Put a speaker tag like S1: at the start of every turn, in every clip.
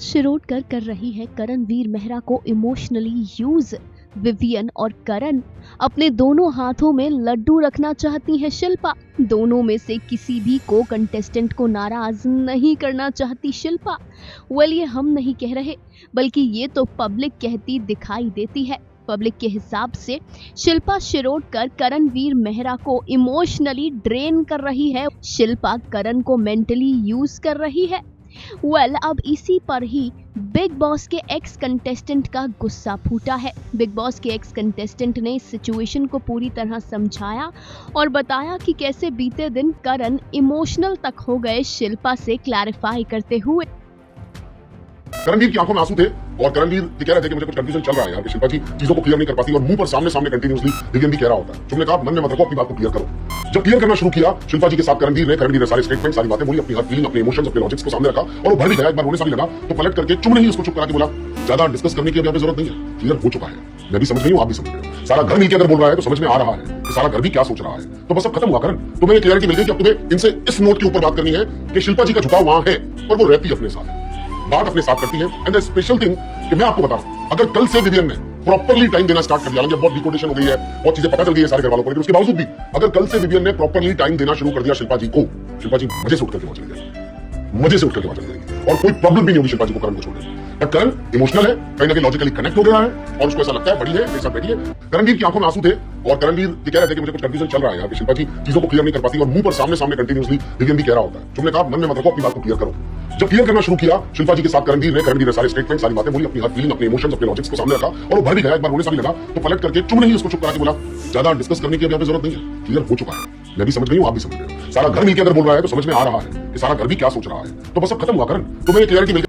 S1: शिरोडकर कर रही है करणवीर मेहरा को इमोशनली यूज। विवियन और करण अपने दोनों हाथों में लड्डू रखना चाहती है शिल्पा। दोनों में से किसी भी को कंटेस्टेंट को नाराज नहीं करना चाहती शिल्पा। ये हम नहीं कह रहे, बल्कि ये तो पब्लिक कहती दिखाई देती है। पब्लिक के हिसाब से शिल्पा शिरोडकर करणवीर मेहरा को इमोशनली ड्रेन कर रही है। शिल्पा करण को मेंटली यूज कर रही है। अब इसी पर ही बिग बॉस के एक्स कंटेस्टेंट का गुस्सा फूटा है। बिग बॉस के एक्स कंटेस्टेंट ने इस सिचुएशन को पूरी तरह समझाया और बताया कि कैसे बीते दिन करण इमोशनल तक हो गए शिल्पा से क्लैरिफाई करते हुए।
S2: करणवीर की आंखों में आंसू थे और करणवीर ये कह रहे थे कि मुझे कुछ कंफ्यूजन चल रहा है यार कि शिल्पा जी चीजों को क्लियर नहीं कर पाती और मुंह पर सामने कंटिन्यूअसली विवियन भी कह रहा होता है। तुमने कहा मन में मत रखो, अपनी बात को क्लियर करो। जब क्लियर करना शुरू किया शिल्पा जी के साथ करणवीर ने सारे स्टेटमेंट, सारी बातें बोली, अपनी हर फीलिंग, अपने इमोशंस, अपने लॉजिक्स को सामने रखा और वो भर भी गया। एक बार रोने सा भी लगा तो पलट करके चुपने ही उसको चुप करा के बोला ज्यादा डिस्कस करने की अभी जरूरत नहीं है, क्लियर हो चुका है। मैं भी समझ रही हूँ, आप भी समझ रहे हो। सारा घर मिलकर अगर बोल रहा है तो समझ में आ रहा है कि सारा घर भी क्या सोच रहा है। तो बस अब खत्म हुआ करण, तुम्हें ये क्लियरिटी मिल गई कि अब तुम्हें इनसे इस नोट के ऊपर बात करनी है कि शिल्पा जी का झुकाव वहां है और वो रहती है अपने साथ, बात अपने साथ करती है। एंड द स्पेशल थिंग कि मैं आपको बता रहा हूं, अगर कल से विवियन ने प्रॉपर्ली टाइम देना स्टार्ट कर दिया, जब बहुत डिकोडेशन हो गई है, बहुत चीजें पता चल गई है सारे घर वालों को, लेकिन उसके बावजूद भी अगर कल से विवियन ने प्रॉपर्ली टाइम देना शुरू कर दिया शिल्पा जी को, शिल्पा जी मजे से उठ करके वहां चली जाएगी, मजे से उठ करके वहां चली जाएगी और कोई प्रॉब्लम भी नहीं होगी शिल्पा जी को करण को छोड़ने। बट करण इमोशनल है, कहीं ना कहीं लॉजिकली कनेक्ट हो गया है और उसको ऐसा लगता है बड़ी है, मेरे साथ बैठी है। करणवीर की आंखों में आंसू थे और करणवीर ये कह रहे थे कि मुझे कुछ कंफ्यूजन चल रहा है यार कि शिल्पा जी चीजों को क्लियर नहीं कर पाती और मुंह पर सामने कंटिन्यूअसली विवियन भी कह रहा होता है। तुमने कहा मन में मत रखो, अपनी बात को क्लियर करो। जब क्लियर करना शुरू किया शिल्पा जी के साथ करणवीर ने सारे स्टेटमेंट, सारी बातें बोली, अपनी हर फीलिंग, अपने इमोशंस, अपने लॉजिक्स को सामने रखा और वो भर भी गया। एक बार रोने सा भी लगा तो पलट करके चुपने ही उसको चुप करा के बोला ज्यादा डिस्कस करने की अभी जरूरत नहीं है, क्लियर हो चुका है। मैं भी समझ रही हूँ, आप भी समझ रहे हो। सारा घर मिलकर अगर बोल रहा है तो समझ में आ रहा है कि सारा घर भी क्या सोच रहा है। तो बस अब खत्म हुआ करण, तुम्हें ये क्लियरिटी मिल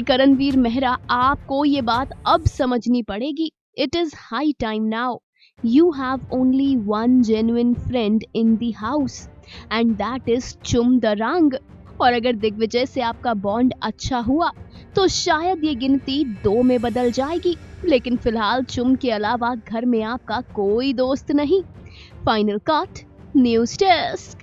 S1: करणवीर मेहरा, आपको ये बात अब समझनी पड़ेगी। It is high time now. You have only one genuine friend in the house and that is चुम द रंग। और अगर दिग्विजय से आपका बॉन्ड अच्छा हुआ तो शायद ये गिनती 2 में बदल जाएगी, लेकिन फिलहाल चुम के अलावा घर में आपका कोई दोस्त नहीं। Final cut, news desk.